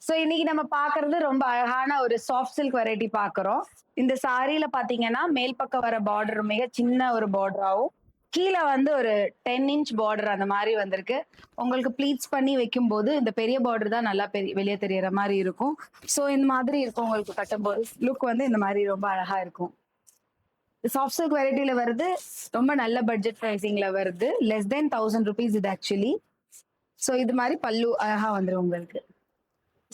So இன்னைக்கு நம்ம பாக்குறது ரொம்ப அழகான ஒரு சாஃப்ட் சில்க் வெரைட்டி பாக்குறோம். இந்த சாரியில பாத்தீங்கன்னா, மேல் பக்கம் வர பார்டர் மிக சின்ன ஒரு பார்டராவும், கீழ வந்து ஒரு 10 இன்ச் பார்டர் அந்த மாரி வந்திருக்கு. உங்களுக்கு ப்ளீட்ஸ் பண்ணி வைக்கும்போது, இந்த பெரிய பார்டர் தான் நல்லா வெளிய தெரியற மாரி இருக்கும். சோ இந்த மாதிரி இருக்கும் உங்களுக்கு கட்டும்போது. லுக் வந்து இந்த மாரி ரொம்ப அழகா இருக்கும். சாஃப்ட் சில்க் வெரைட்டில வருது. ரொம்ப நல்ல பட்ஜெட் பிரைசிங்ல வருது. லெஸ் தென் ₹1000 இது ஆக்சுவலி. சோ இது மாரி பல்லு அழகா வந்துரும் உங்களுக்கு.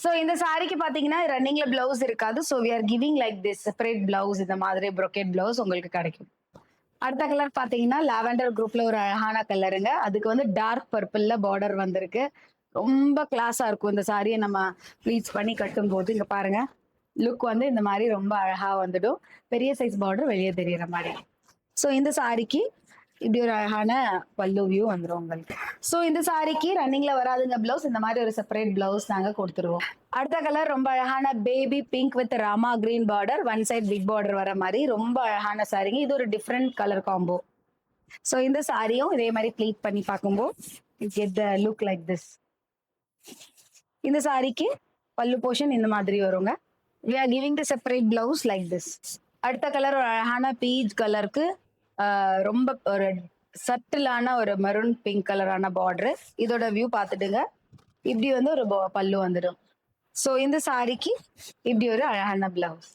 சோ இந்த சாரிக்கு பாத்தீங்கன்னா ரன்னிங்ல பிளவுஸ் இருக்காது. So we are giving like this separate blouse இந்த மாதிரி brocade பிளவுஸ் உங்களுக்கு கிடைக்கும். அடுத்த கலர் பாத்தீங்கன்னா லாவெண்டர் குரூப்ல ஒரு அழகான கலருங்க. அதுக்கு வந்து டார்க் பர்பிள்ல பார்டர் வந்திருக்கு. ரொம்ப கிளாஸா இருக்கும் இந்த சாரியை நம்ம ப்ளீட்ஸ் பண்ணி கட்டும்போது. இங்க பாருங்க. லுக் வந்து இந்த மாதிரி ரொம்ப அழகா வந்துடும். பெரிய சைஸ் பார்டர் வெளியே தெரியற மாதிரி. சோ இந்த சாரிக்கு இப்படி ஒரு அழகான பல்லு வியூ வந்துரும் உங்களுக்கு. சோ இந்த சாரிக்கு ரன்னிங்ல வராதுங்க பிளவுஸ். இந்த மாதிரி ஒரு செப்பரேட் பிளவுஸ் நாங்க கொடுத்துருவோம். அடுத்த கலர் ரொம்ப அழகான baby pink with Rama green border, one side big border வர மாதிரி ரொம்ப அழகான சாரிங்க. இது ஒரு டிஃப்ரெண்ட் கலர் காம்போ. சோ இந்த சாரியும் இதே மாதிரி ப்ளீட் பண்ணி பார்க்கும்போது get the look like this. இந்த சாரிக்கு பல்லு போர்ஷன் இந்த மாதிரி வருங்க. we are giving the separate blouse like this. அடுத்த கலர் ஒரு அழகான பீச் கலருக்கு ரொம்ப ஒரு சட்டிலான ஒரு மெரூன் பிங்க் கலரான பார்டர். இதோட வியூ பார்த்துட்டுங்க. இப்படி வந்து ஒரு பல்லு வந்துடும். சோ இந்த சாரிக்கு இப்படி ஒரு அழகான பிளவுஸ்.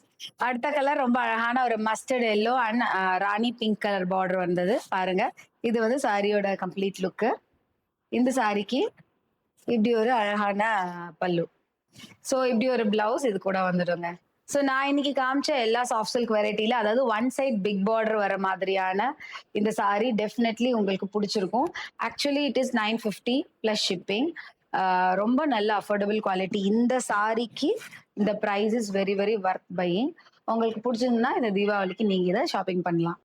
அடுத்த கலர் ரொம்ப அழகான ஒரு mustard yellow and Rani pink colour border வந்தது பாருங்க. இது வந்து சாரியோட கம்ப்ளீட் லுக்கு. இந்த சாரிக்கு இப்படி ஒரு அழகான பல்லு. சோ இப்படி ஒரு பிளவுஸ் இது கூட வந்துடுங்க. சோ நான் இன்னைக்கு காமிச்ச எல்லா சாஃப்ட் சில்க் வெரைட்டில அதாவது ஒன் சைட் பிக் பார்டர் வர மாதிரியான இந்த சாரி டெஃபினெட்லி உங்களுக்கு பிடிச்சிருக்கும். Actually it is 950 plus shipping. ரொம்ப நல்ல அஃபோர்டபுள் குவாலிட்டி. இந்த சாரிக்கு இந்த price is very very worth buying. உங்களுக்கு பிடிச்சிருந்தா இந்த தீபாவளிக்கு நீங்க இதை ஷாப்பிங் பண்ணலாம்.